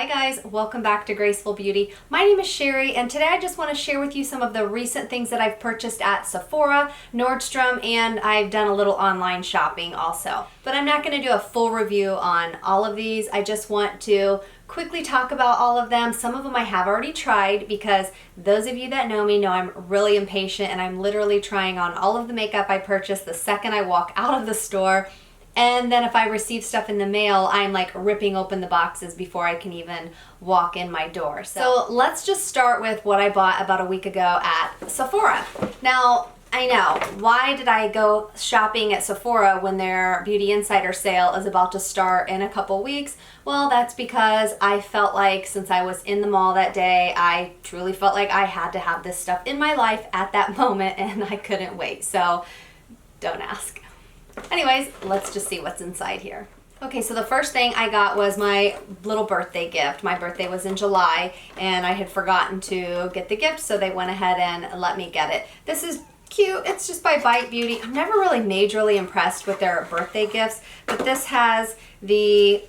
Hi guys, welcome back to Graceful Beauty. My name is Sherry and today I just want to share with you some of the recent things that I've purchased at Sephora, Nordstrom, and I've done a little online shopping also. But I'm not going to do a full review on all of these. I just want to quickly talk about all of them. Some of them I have already tried because those of you that know me know I'm really impatient and I'm literally trying on all of the makeup I purchased the second I walk out of the store. And then if I receive stuff in the mail, I'm like ripping open the boxes before I can even walk in my door. So let's just start with what I bought about a week ago at Sephora. Now, I know, why did I go shopping at Sephora when their Beauty Insider sale is about to start in a couple weeks? Well, that's because I felt like since I was in the mall that day, I truly felt like I had to have this stuff in my life at that moment and I couldn't wait. So don't ask. Anyways, let's just see what's inside here. Okay, so the first thing I got was my little birthday gift. My birthday was in July and I had forgotten to get the gift, so they went ahead and let me get it. This is cute. It's just by VIB Beauty. I'm never really majorly impressed with their birthday gifts, but this has their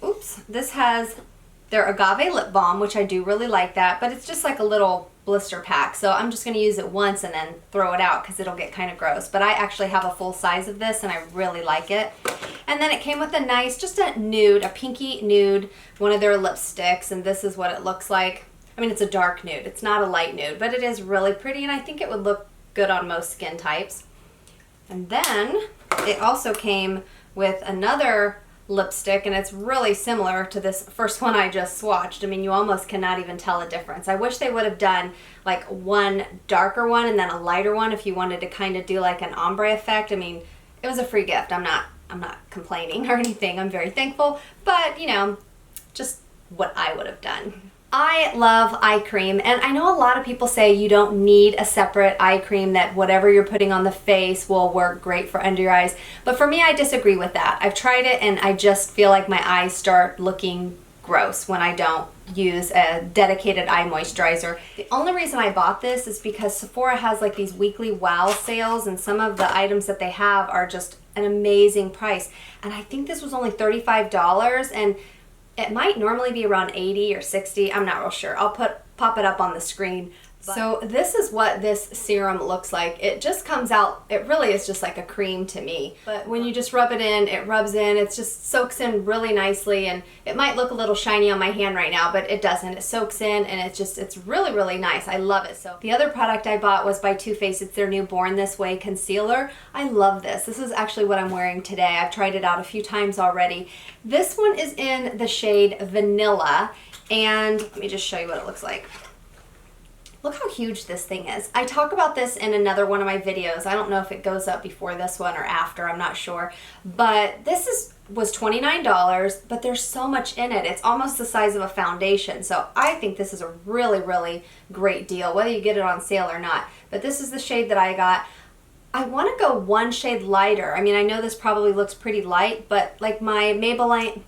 agave lip balm, which I do really like that, but it's just like a little blister pack. So I'm just going to use it once and then throw it out because it'll get kind of gross. But I actually have a full size of this and I really like it. And then it came with a nice, just a nude, a pinky nude, one of their lipsticks. And this is what it looks like. I mean, it's a dark nude. It's not a light nude, but it is really pretty. And I think it would look good on most skin types. And then it also came with another lipstick, and it's really similar to this first one I just swatched. I mean, you almost cannot even tell a difference. I wish they would have done like one darker one and then a lighter one if you wanted to kind of do like an ombre effect. I mean, it was a free gift. I'm not complaining or anything. I'm very thankful, but you know, just what I would have done. I love eye cream, and I know a lot of people say you don't need a separate eye cream, that whatever you're putting on the face will work great for under your eyes. But for me, I disagree with that. I've tried it and I just feel like my eyes start looking gross when I don't use a dedicated eye moisturizer. The only reason I bought this is because Sephora has like these weekly wow sales, and some of the items that they have are just an amazing price. And I think this was only $35, and it might normally be around 80 or 60. I'm not real sure. I'll pop it up on the screen. So this is what this serum looks like. It just comes out, it really is just like a cream to me. But when you just rub it in, it rubs in, it just soaks in really nicely, and it might look a little shiny on my hand right now, but it doesn't. It soaks in and it's really, really nice. I love it. So the other product I bought was by Too Faced. It's their new Born This Way concealer. I love this. This is actually what I'm wearing today. I've tried it out a few times already. This one is in the shade Vanilla, and let me just show you what it looks like. Look how huge this thing is. I talk about this in another one of my videos. I don't know if it goes up before this one or after, I'm not sure. But this was $29, but there's so much in it. It's almost the size of a foundation. So I think this is a really, really great deal, whether you get it on sale or not. But this is the shade that I got. I want to go one shade lighter. I mean, I know this probably looks pretty light, but like my Maybelline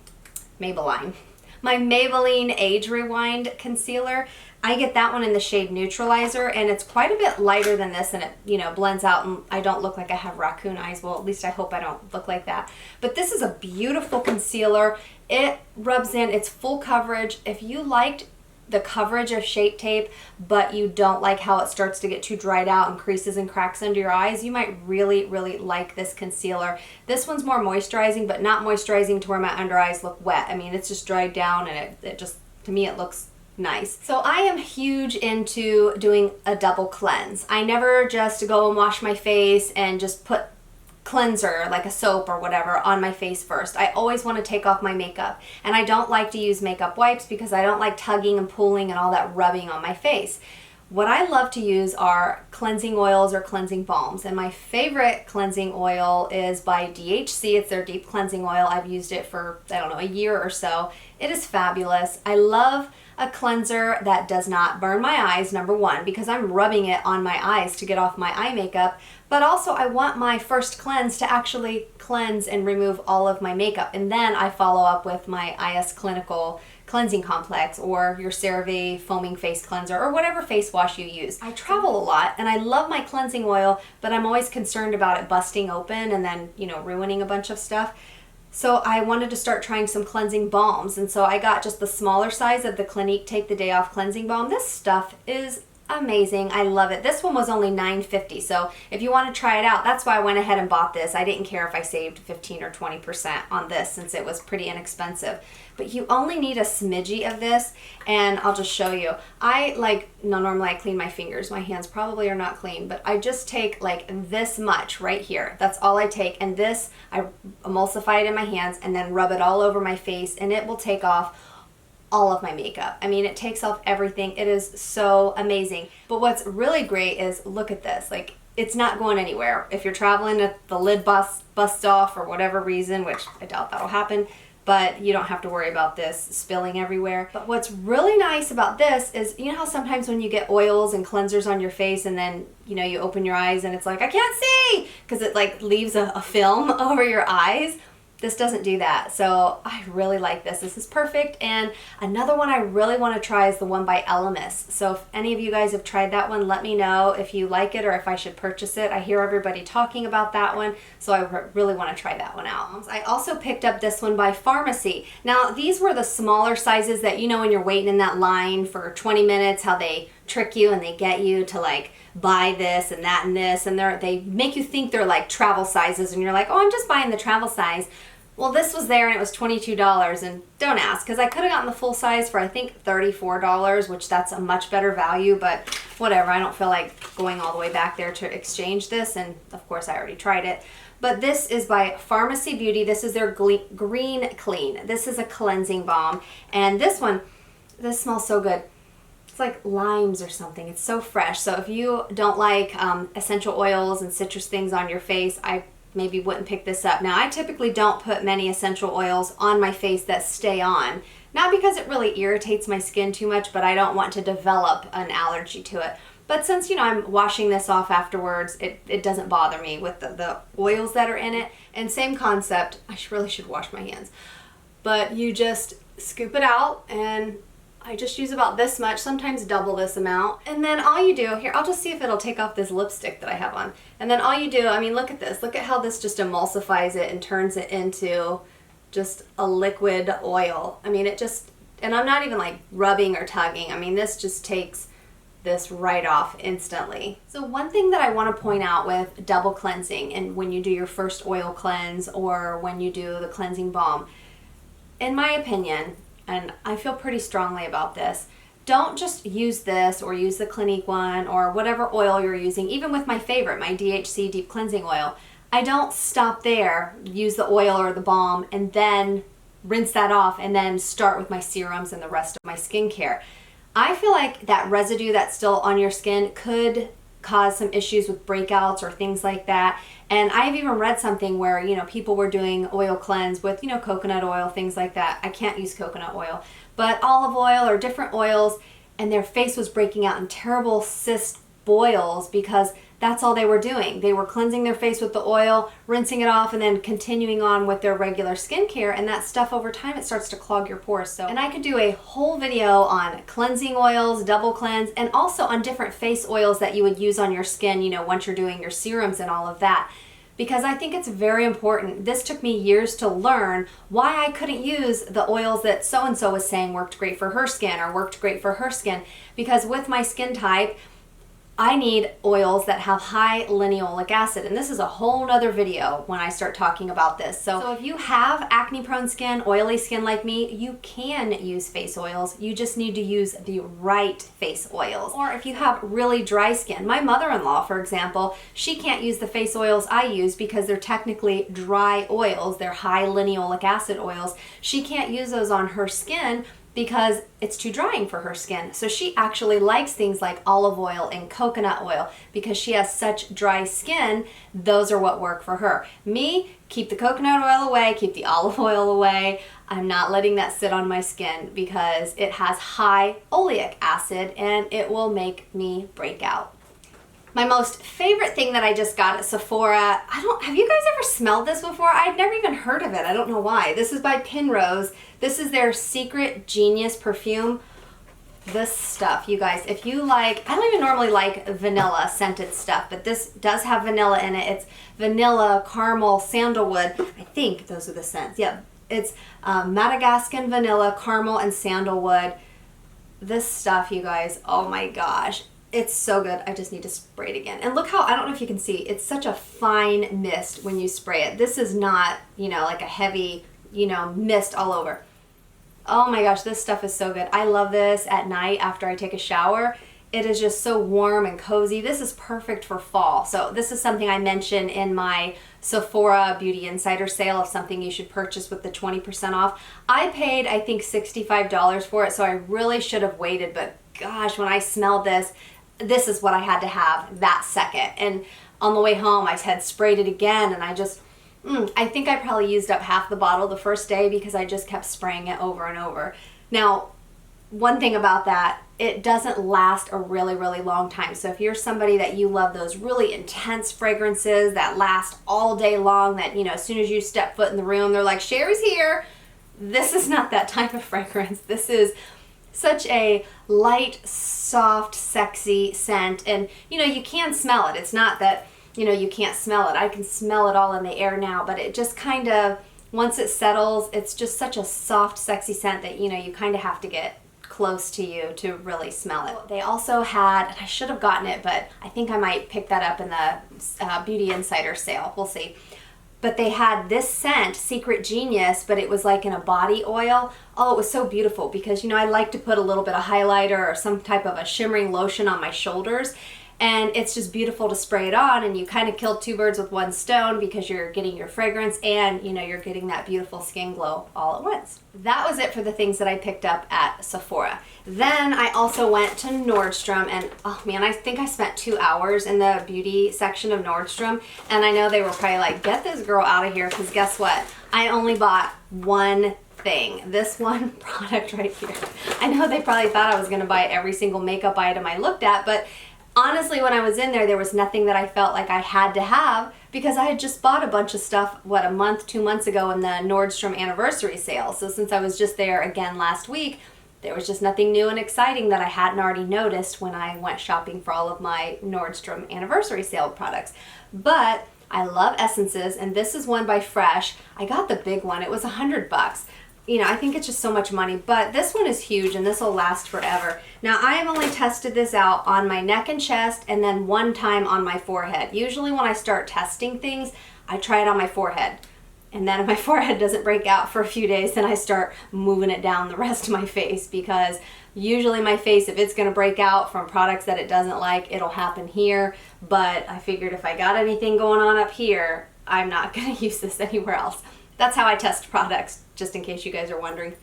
Age Rewind concealer, I get that one in the shade Neutralizer, and it's quite a bit lighter than this, and it, you know, blends out, and I don't look like I have raccoon eyes. Well, at least I hope I don't look like that. But this is a beautiful concealer. It rubs in, it's full coverage. If you liked the coverage of Shape Tape, but you don't like how it starts to get too dried out and creases and cracks under your eyes, you might really, really like this concealer. This one's more moisturizing, but not moisturizing to where my under eyes look wet. I mean, it's just dried down, and it just, to me, it looks nice. So I am huge into doing a double cleanse. I never just go and wash my face and just put cleanser, like a soap or whatever, on my face first. I always want to take off my makeup, and I don't like to use makeup wipes because I don't like tugging and pulling and all that rubbing on my face. What I love to use are cleansing oils or cleansing balms, and my favorite cleansing oil is by DHC. It's their deep cleansing oil. I've used it for, I don't know, a year or so. It is fabulous. I love a cleanser that does not burn my eyes, number one, because I'm rubbing it on my eyes to get off my eye makeup, but also I want my first cleanse to actually cleanse and remove all of my makeup, and then I follow up with my IS Clinical Cleansing Complex or your CeraVe Foaming Face Cleanser or whatever face wash you use. I travel a lot and I love my cleansing oil, but I'm always concerned about it busting open and then, you know, ruining a bunch of stuff. So I wanted to start trying some cleansing balms, and so I got just the smaller size of the Clinique Take the Day Off cleansing balm. This stuff is amazing. I love it. This one was only $9.50, so if you want to try it out, that's why I went ahead and bought this. I didn't care if I saved 15 or 20% on this since it was pretty inexpensive. But you only need a smidgy of this, and I'll just show you. Normally I clean my fingers. My hands probably are not clean, but I just take like this much right here. That's all I take, and this, I emulsify it in my hands and then rub it all over my face, and it will take off all of my makeup. I mean, it takes off everything. It is so amazing. But what's really great is, look at this. Like, it's not going anywhere. If you're traveling, if the lid busts off for whatever reason, which I doubt that'll happen, but you don't have to worry about this spilling everywhere. But what's really nice about this is, you know how sometimes when you get oils and cleansers on your face and then, you know, you open your eyes and it's like, I can't see, because it like leaves a film over your eyes? This doesn't do that, so I really like this. This is perfect. And another one I really want to try is the one by Elemis. So if any of you guys have tried that one, let me know if you like it or if I should purchase it. I hear everybody talking about that one, so I really want to try that one out. I also picked up this one by Pharmacy. Now, these were the smaller sizes that, you know, when you're waiting in that line for 20 minutes, how they trick you and they get you to like buy this and that and this, and they make you think they're like travel sizes, and you're like, oh, I'm just buying the travel size. Well, this was there and it was $22, and don't ask, because I could have gotten the full size for I think $34, which that's a much better value, but whatever. I don't feel like going all the way back there to exchange this, and of course I already tried it. But this is by Pharmacy Beauty. This is their Green Clean. This is a cleansing balm, and this smells so good. It's like limes or something. It's so fresh. So if you don't like essential oils and citrus things on your face, I maybe wouldn't pick this up. Now, I typically don't put many essential oils on my face that stay on. Not because it really irritates my skin too much, but I don't want to develop an allergy to it. But since, you know, I'm washing this off afterwards, it doesn't bother me with the oils that are in it. And same concept, I really should wash my hands. But you just scoop it out, and I just use about this much, sometimes double this amount. And then all you do, here, I'll just see if it'll take off this lipstick that I have on. And then all you do, I mean, look at this. Look at how this just emulsifies it and turns it into just a liquid oil. I mean, it just, and I'm not even like rubbing or tugging. I mean, this just takes this right off instantly. So one thing that I want to point out with double cleansing, and when you do your first oil cleanse or when you do the cleansing balm, in my opinion, and I feel pretty strongly about this, don't just use this or use the Clinique one or whatever oil you're using. Even with my favorite, my DHC Deep Cleansing Oil, I don't stop there, use the oil or the balm, and then rinse that off and then start with my serums and the rest of my skincare. I feel like that residue that's still on your skin could cause some issues with breakouts or things like that. And I've even read something where, you know, people were doing oil cleanse with, you know, coconut oil, things like that. I can't use coconut oil, but olive oil or different oils, and their face was breaking out in terrible cyst boils because that's all they were doing. They were cleansing their face with the oil, rinsing it off, and then continuing on with their regular skincare, and that stuff over time, it starts to clog your pores. So, and I could do a whole video on cleansing oils, double cleanse, and also on different face oils that you would use on your skin, you know, once you're doing your serums and all of that. Because I think it's very important. This took me years to learn why I couldn't use the oils that so-and-so was saying worked great for her skin or worked great for her skin. Because with my skin type, I need oils that have high linoleic acid, and this is a whole nother video when I start talking about this. So if you have acne prone skin, oily skin like me, you can use face oils. You just need to use the right face oils. Or if you have really dry skin, my mother-in-law, for example, she can't use the face oils I use because they're technically dry oils. They're high linoleic acid oils. She can't use those on her skin because it's too drying for her skin. So she actually likes things like olive oil and coconut oil because she has such dry skin. Those are what work for her. Me, keep the coconut oil away, keep the olive oil away. I'm not letting that sit on my skin because it has high oleic acid and it will make me break out. My most favorite thing that I just got at Sephora, have you guys ever smelled this before? I'd never even heard of it. I don't know why. This is by Penrose. This is their Secret Genius perfume. this stuff, you guys. If you like, I don't even normally like vanilla scented stuff, but this does have vanilla in it. It's vanilla, caramel, sandalwood. I think those are the scents. Yep. It's Madagascan vanilla, caramel, and sandalwood. This stuff, you guys, oh my gosh. It's so good. I just need to spray it again. And look how, I don't know if you can see, it's such a fine mist when you spray it. This is not, you know, like a heavy, you know, mist all over. Oh my gosh, this stuff is so good. I love this at night after I take a shower. It is just so warm and cozy. This is perfect for fall. So this is something I mentioned in my Sephora Beauty Insider sale of something you should purchase with the 20% off. I paid, I think, $65 for it, so I really should have waited, but gosh, when I smelled this, this is what I had to have that second. And on the way home, I had sprayed it again, and I just, I think I probably used up half the bottle the first day because I just kept spraying it over and over. Now, one thing about that, it doesn't last a really, really long time. So if you're somebody that you love those really intense fragrances that last all day long, that, you know, as soon as you step foot in the room, they're like, Sherry's here. This is not that type of fragrance. This is such a light, soft, sexy scent. And, you know, you can smell it. It's not that, you know, you can't smell it. I can smell it all in the air now, but it just kind of, once it settles, it's just such a soft, sexy scent that, you know, you kind of have to get close to you to really smell it. They also had, and I should have gotten it, but I think I might pick that up in the Beauty Insider sale. We'll see. But they had this scent, Secret Genius, but it was like in a body oil. Oh, it was so beautiful because, you know, I like to put a little bit of highlighter or some type of a shimmering lotion on my shoulders. And it's just beautiful to spray it on, and you kind of kill two birds with one stone because you're getting your fragrance and, you know, you're getting that beautiful skin glow all at once. That was it for the things that I picked up at Sephora. Then I also went to Nordstrom, and oh man, I think I spent 2 hours in the beauty section of Nordstrom, and I know they were probably like, get this girl out of here, because guess what? I only bought one thing, this one product right here. I know they probably thought I was going to buy every single makeup item I looked at, but honestly, when I was in there was nothing that I felt like I had to have because I had just bought a bunch of stuff, what, a month, 2 months ago in the Nordstrom anniversary sale. So since I was just there again last week, there was just nothing new and exciting that I hadn't already noticed when I went shopping for all of my Nordstrom anniversary sale products. But I love essences, and this is one by Fresh. I got the big one. It was $100. You know, I think it's just so much money, but this one is huge and this will last forever. Now, I have only tested this out on my neck and chest and then one time on my forehead. Usually when I start testing things, I try it on my forehead. And then if my forehead doesn't break out for a few days, then I start moving it down the rest of my face, because usually my face, if it's going to break out from products that it doesn't like, it'll happen here. But I figured if I got anything going on up here, I'm not going to use this anywhere else. That's how I test products, just in case you guys are wondering.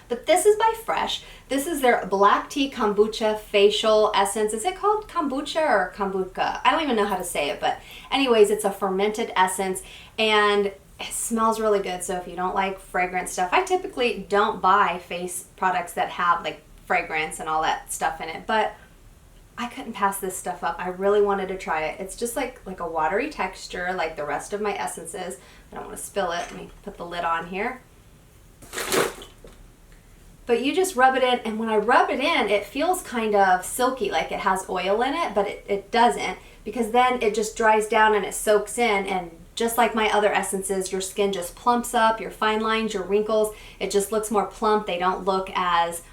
But this is by Fresh. This is their Black Tea Kombucha Facial Essence. Is it called kombucha or kombucha? I don't even know how to say it, but anyways, it's a fermented essence, and it smells really good. So if you don't like fragrance stuff, I typically don't buy face products that have like fragrance and all that stuff in it, but I couldn't pass this stuff up. I really wanted to try it. It's just like a watery texture like the rest of my essences. I don't want to spill it. Let me put the lid on here. But you just rub it in, and when I rub it in, it feels kind of silky, like it has oil in it, but it doesn't, because then it just dries down and it soaks in, and just like my other essences, your skin just plumps up, your fine lines, your wrinkles, it just looks more plump. They don't look as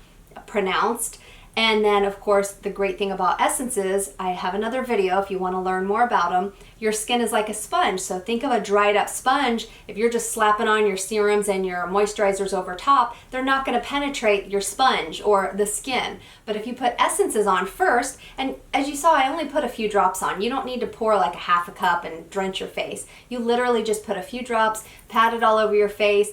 pronounced. And then, of course, the great thing about essences, I have another video if you want to learn more about them. Your skin is like a sponge. So think of a dried up sponge. If you're just slapping on your serums and your moisturizers over top, they're not going to penetrate your sponge or the skin. But if you put essences on first, and as you saw, I only put a few drops on. You don't need to pour like a half a cup and drench your face. You literally just put a few drops, pat it all over your face.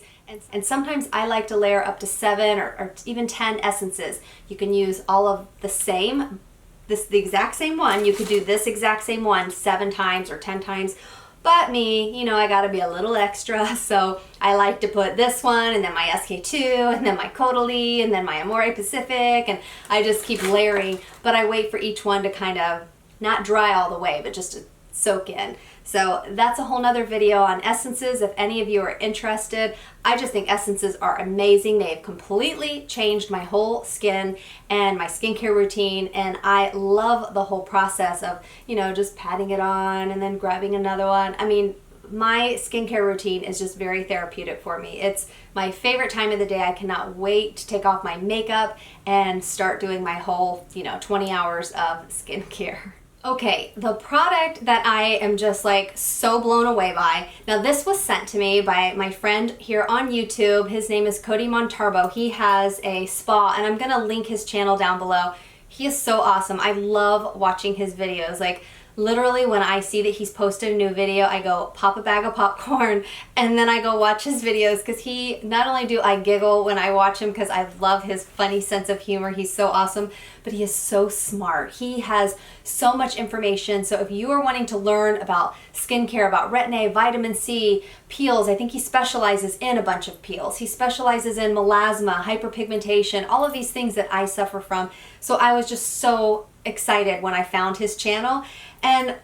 And sometimes I like to layer up to 7 or even 10 essences. You can use all of the same, the exact same one. You could do this exact same one 7 times or 10 times. But me, you know, I gotta be a little extra. So I like to put this one and then my SK2 and then my Codally and then my Amore Pacific. And I just keep layering. But I wait for each one to kind of not dry all the way, but just to soak in. So that's a whole nother video on essences if any of you are interested. I just think essences are amazing. They've completely changed my whole skin and my skincare routine, and I love the whole process of, you know, just patting it on and then grabbing another one. I mean, my skincare routine is just very therapeutic for me. It's my favorite time of the day. I cannot wait to take off my makeup and start doing my whole, 20 hours of skincare. Okay, the product that I am just like so blown away by. Now this was sent to me by my friend here on YouTube. His name is Cody Montarbo. He has a spa, and I'm gonna link his channel down below. He is so awesome. I love watching his videos. Like literally when I see that he's posted a new video, I go pop a bag of popcorn and then I go watch his videos, because he, not only do I giggle when I watch him because I love his funny sense of humor, he's so awesome, but he is so smart. He has so much information. So if you are wanting to learn about skincare, about retin-A, vitamin C, peels, I think he specializes in a bunch of peels. He specializes in melasma, hyperpigmentation, all of these things that I suffer from. So I was just so excited when I found his channel, and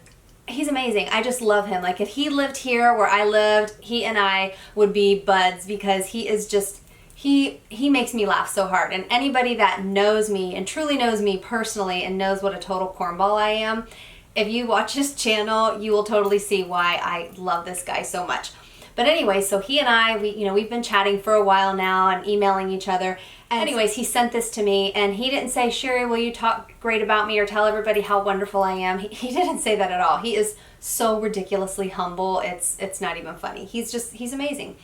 he's amazing. I just love him. Like if he lived here where I lived, he and I would be buds, because he is just, he makes me laugh so hard. And anybody that knows me and truly knows me personally and knows what a total cornball I am, if you watch his channel, you will totally see why I love this guy so much. But anyway, so he and I, we've been chatting for a while now and emailing each other. And anyways, he sent this to me, and he didn't say, Sherry, will you talk great about me or tell everybody how wonderful I am? He didn't say that at all. He is so ridiculously humble. It's not even funny. He's amazing.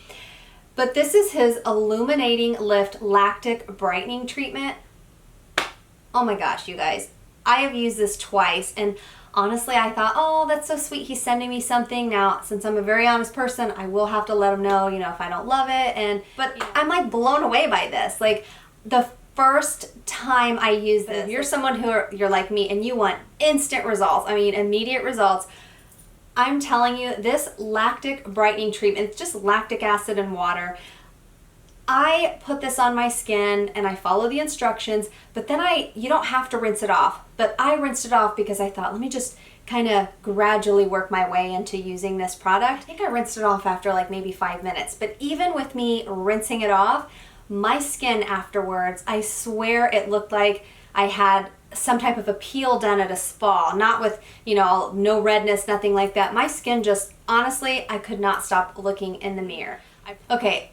But this is his Illuminating Lift Lactic Brightening Treatment. Oh my gosh, you guys. I have used this twice, and honestly, I thought, oh, that's so sweet. He's sending me something. Now, since I'm a very honest person, I will have to let him know, if I don't love it. But I'm like blown away by this. Like the first time I use this, if you're someone you're like me and you want instant results, I mean, immediate results, I'm telling you, this lactic brightening treatment, it's just lactic acid and water. I put this on my skin and I follow the instructions, but then you don't have to rinse it off. But I rinsed it off because I thought, let me just kind of gradually work my way into using this product. I think I rinsed it off after like maybe 5 minutes. But even with me rinsing it off, my skin afterwards, I swear it looked like I had some type of a peel done at a spa, not with, no redness, nothing like that. My skin just, honestly, I could not stop looking in the mirror. Okay.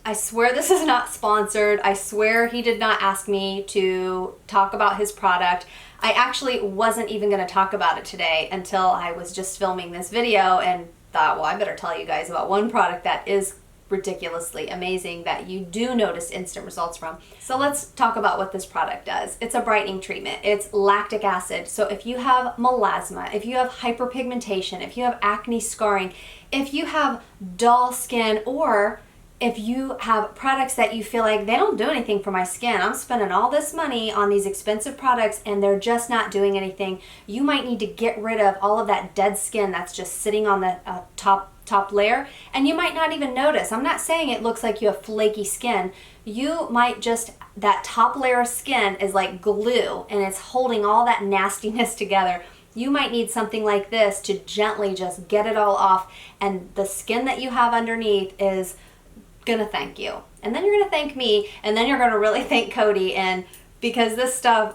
I swear this is not sponsored. I swear he did not ask me to talk about his product. I actually wasn't even going to talk about it today until I was just filming this video and thought, well, I better tell you guys about one product that is ridiculously amazing that you do notice instant results from. So let's talk about what this product does. It's a brightening treatment. It's lactic acid. So if you have melasma, if you have hyperpigmentation, if you have acne scarring, if you have dull skin, or if you have products that you feel like they don't do anything for my skin, I'm spending all this money on these expensive products and they're just not doing anything, you might need to get rid of all of that dead skin that's just sitting on the top layer, and you might not even notice. I'm not saying it looks like you have flaky skin. You might just, that top layer of skin is like glue and it's holding all that nastiness together. You might need something like this to gently just get it all off, and the skin that you have underneath is gonna thank you, and then you're gonna thank me, and then you're gonna really thank Cody. And because this stuff,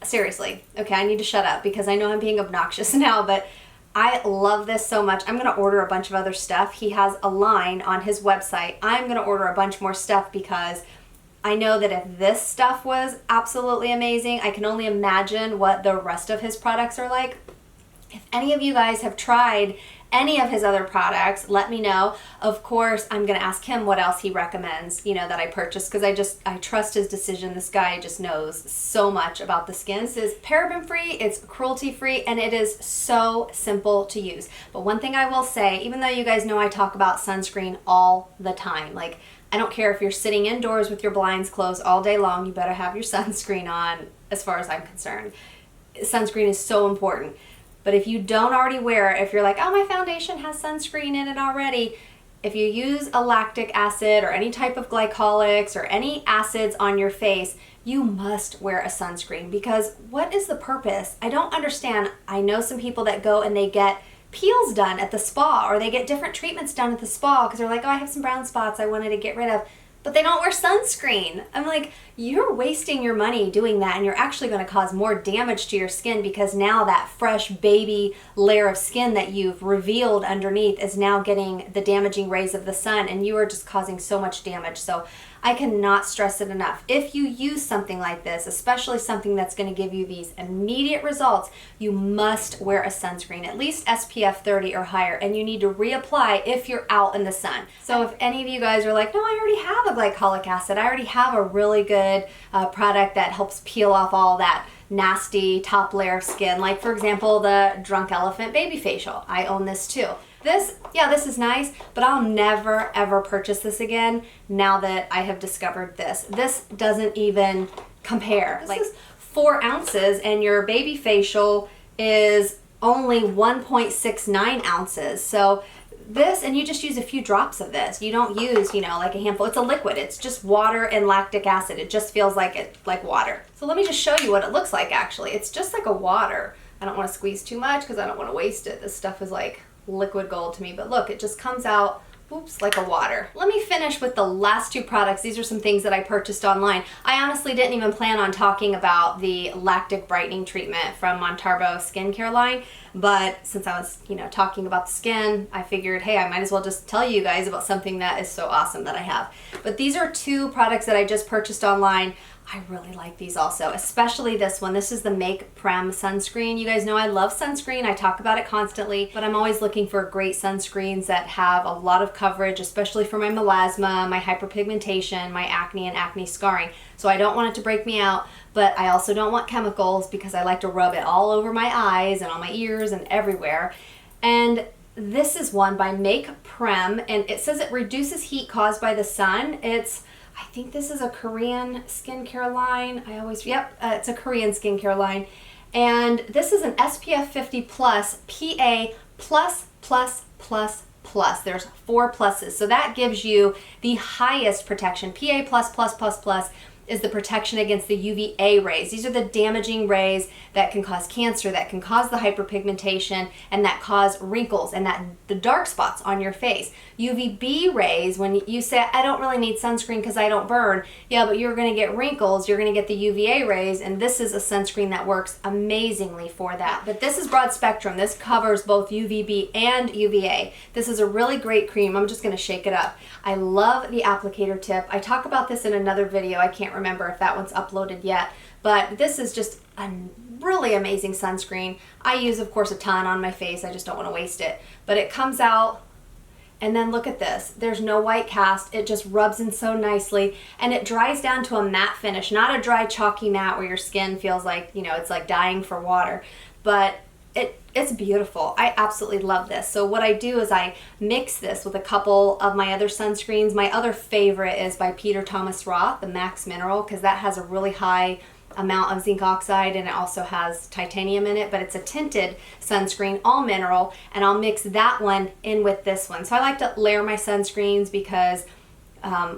seriously, okay, I need to shut up because I know I'm being obnoxious now, but I love this so much. I'm gonna order a bunch of other stuff. He has a line on his website. I'm gonna order a bunch more stuff because I know that if this stuff was absolutely amazing, I can only imagine what the rest of his products are like. If any of you guys have tried any of his other products, let me know. Of course, I'm gonna ask him what else he recommends, that I purchase, because I trust his decision. This guy just knows so much about the skin. This is paraben free, it's cruelty free, and it is so simple to use. But one thing I will say, even though you guys know I talk about sunscreen all the time, like I don't care if you're sitting indoors with your blinds closed all day long, you better have your sunscreen on as far as I'm concerned. Sunscreen is so important. But if you don't already wear it, if you're like, oh, my foundation has sunscreen in it already, if you use a lactic acid or any type of glycolics or any acids on your face, you must wear a sunscreen, because what is the purpose? I don't understand. I know some people that go and they get peels done at the spa, or they get different treatments done at the spa because they're like, oh, I have some brown spots I wanted to get rid of, but they don't wear sunscreen. I'm like, you're wasting your money doing that, and you're actually going to cause more damage to your skin, because now that fresh baby layer of skin that you've revealed underneath is now getting the damaging rays of the sun, and you are just causing so much damage. So I cannot stress it enough. If you use something like this, especially something that's going to give you these immediate results, you must wear a sunscreen, at least SPF 30 or higher, and you need to reapply if you're out in the sun. So if any of you guys are like, no, I already have a glycolic acid, I already have a really good product that helps peel off all that nasty top layer of skin, like for example the Drunk Elephant Baby Facial. I own this too. This is nice, but I'll never ever purchase this again now that I have discovered this. This doesn't even compare. This is 4 ounces, and your baby facial is only 1.69 ounces. So this, and you just use a few drops of this. You don't use, like a handful. It's a liquid. It's just water and lactic acid. It just feels like water. So let me just show you what it looks like actually. It's just like a water. I don't want to squeeze too much because I don't want to waste it. This stuff is like liquid gold to me, but look, it just comes out, oops, like a water. Let me finish with the last 2 products. These are some things that I purchased online. I honestly didn't even plan on talking about the lactic brightening treatment from Montarbo skincare line, but since I was, talking about the skin, I figured, hey, I might as well just tell you guys about something that is so awesome that I have. But these are 2 products that I just purchased online. I really like these also, especially this one. This is the Make Prem sunscreen. You guys know I love sunscreen. I talk about it constantly, but I'm always looking for great sunscreens that have a lot of coverage, especially for my melasma, my hyperpigmentation, my acne, and acne scarring. So I don't want it to break me out, but I also don't want chemicals because I like to rub it all over my eyes and on my ears and everywhere. And this is one by Make Prem, and it says it reduces heat caused by the sun. I think this is a Korean skincare line. It's a Korean skincare line. And this is an SPF 50 plus PA plus plus plus plus. There's 4 pluses. So that gives you the highest protection. PA plus plus plus plus is the protection against the UVA rays. These are the damaging rays that can cause cancer, that can cause the hyperpigmentation, and that cause wrinkles and the dark spots on your face. UVB rays, when you say, I don't really need sunscreen because I don't burn, yeah, but you're gonna get wrinkles, you're gonna get the UVA rays, and this is a sunscreen that works amazingly for that. But this is broad spectrum. This covers both UVB and UVA. This is a really great cream. I'm just gonna shake it up. I love the applicator tip. I talk about this in another video. I can't remember if that one's uploaded yet, but this is just a really amazing sunscreen. I use, of course, a ton on my face. I just don't want to waste it. But it comes out, and then look at this. There's no white cast. It just rubs in so nicely, and it dries down to a matte finish, not a dry, chalky matte where your skin feels like, it's like dying for water. But it's beautiful. I absolutely love this. So what I do is I mix this with a couple of my other sunscreens. My other favorite is by Peter Thomas Roth, the Max Mineral, because that has a really high amount of zinc oxide, and it also has titanium in it, but it's a tinted sunscreen, all mineral, and I'll mix that one in with this one. So I like to layer my sunscreens because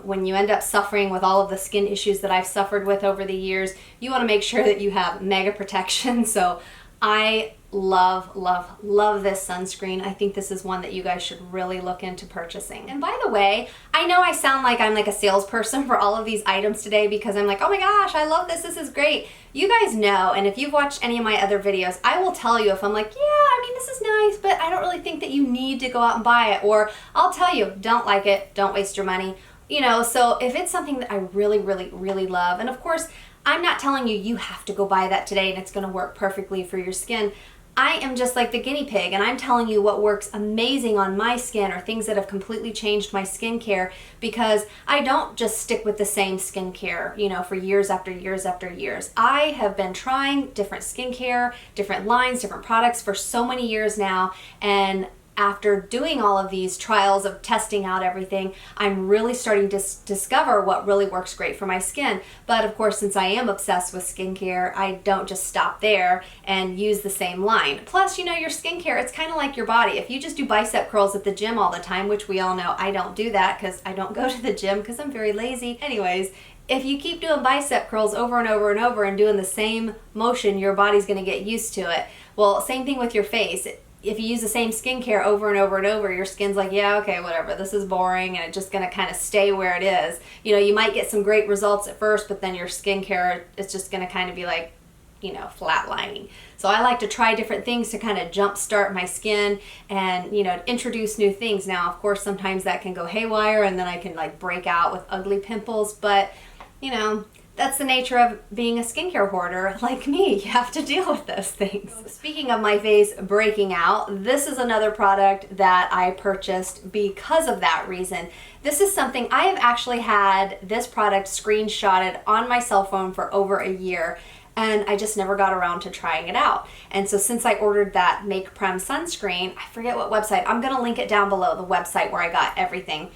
when you end up suffering with all of the skin issues that I've suffered with over the years, you want to make sure that you have mega protection. So I love, love, love this sunscreen. I think this is one that you guys should really look into purchasing. And by the way, I know I sound like I'm like a salesperson for all of these items today because I'm like, oh my gosh, I love this. This is great. You guys know, and if you've watched any of my other videos, I will tell you if I'm like, yeah, I mean, this is nice, but I don't really think that you need to go out and buy it. Or I'll tell you, don't like it, don't waste your money. So if it's something that I really, really, really love, and of course, I'm not telling you you have to go buy that today and it's going to work perfectly for your skin. I am just like the guinea pig, and I'm telling you what works amazing on my skin or things that have completely changed my skincare, because I don't just stick with the same skincare, for years after years after years. I have been trying different skincare, different lines, different products for so many years now, and after doing all of these trials of testing out everything, I'm really starting to discover what really works great for my skin. But of course, since I am obsessed with skincare, I don't just stop there and use the same line. Plus, your skincare, it's kind of like your body. If you just do bicep curls at the gym all the time, which we all know I don't do that because I don't go to the gym because I'm very lazy. Anyways, if you keep doing bicep curls over and over and over and doing the same motion, your body's going to get used to it. Well, same thing with your face. if you use the same skincare over and over and over, your skin's like, yeah, okay, whatever, this is boring, and it's just gonna kind of stay where it is. You know, you might get some great results at first, but then your skincare is just gonna kind of be like, you know, flatlining. So I like to try different things to kind of jumpstart my skin and, you know, introduce new things. Now, of course, sometimes that can go haywire and then I can like break out with ugly pimples, but, you know, that's the nature of being a skincare hoarder like me. You have to deal with those things. Speaking of my face breaking out, this is another product that I purchased because of that reason. This is something I have actually had this product screenshotted on my cell phone for over a year, and I just never got around to trying it out. And so since I ordered that Make Prem sunscreen, I forget what website, I'm gonna link it down below, the website where I got everything.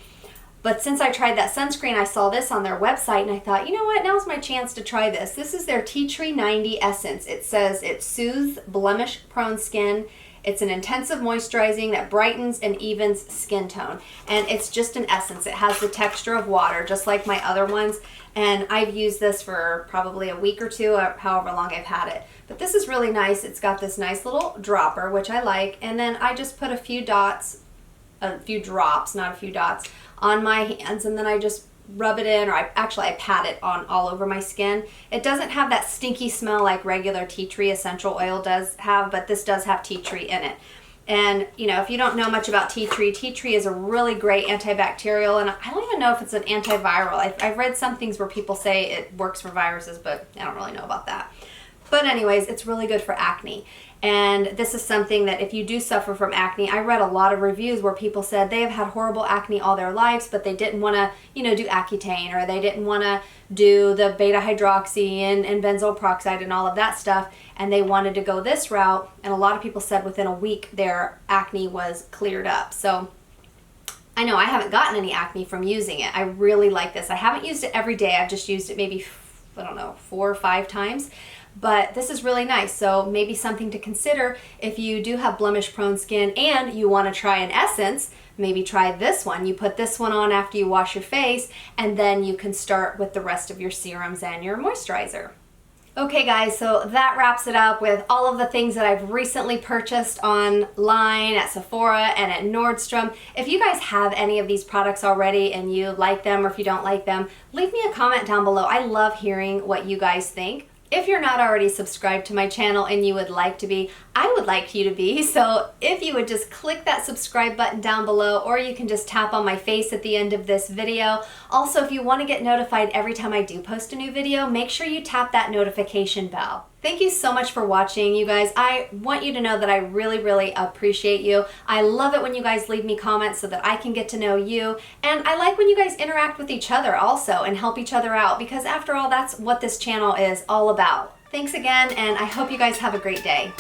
But since I tried that sunscreen, I saw this on their website and I thought, you know what, now's my chance to try this. This is their Tea Tree 90 Essence. It says it soothes blemish-prone skin. It's an intensive moisturizing that brightens and evens skin tone. And it's just an essence. It has the texture of water, just like my other ones. And I've used this for probably a week or two, however long I've had it. But this is really nice. It's got this nice little dropper, which I like. And then I just put a few drops, not a few dots, on my hands. And then I just rub it in, or I pat it on all over my skin. It doesn't have that stinky smell like regular tea tree essential oil does have, but this does have tea tree in it. And, you know, if you don't know much about tea tree is a really great antibacterial, and I don't even know if it's an antiviral. I've read some things where people say it works for viruses, but I don't really know about that. But anyways, it's really good for acne. And this is something that if you do suffer from acne, I read a lot of reviews where people said they have had horrible acne all their lives, but they didn't want to, you know, do Accutane, or they didn't want to do the beta hydroxy and benzoyl peroxide and all of that stuff, and they wanted to go this route. And a lot of people said within a week their acne was cleared up. So I know I haven't gotten any acne from using it. I really like this. I haven't used it every day. I've just used it maybe, I don't know, 4 or 5 times. But this is really nice, so maybe something to consider if you do have blemish-prone skin and you want to try an essence. Maybe try this one. You put this one on after you wash your face, and then you can start with the rest of your serums and your moisturizer. Okay guys, so that wraps it up with all of the things that I've recently purchased online at Sephora and at Nordstrom. If you guys have any of these products already and you like them, or if you don't like them, leave me a comment down below. I love hearing what you guys think. If you're not already subscribed to my channel and you would like to be, I would like you to be. So if you would just click that subscribe button down below, or you can just tap on my face at the end of this video. Also, if you want to get notified every time I do post a new video, make sure you tap that notification bell. Thank you so much for watching, you guys. I want you to know that I really, really appreciate you. I love it when you guys leave me comments so that I can get to know you. And I like when you guys interact with each other also and help each other out, because after all, that's what this channel is all about. Thanks again, and I hope you guys have a great day.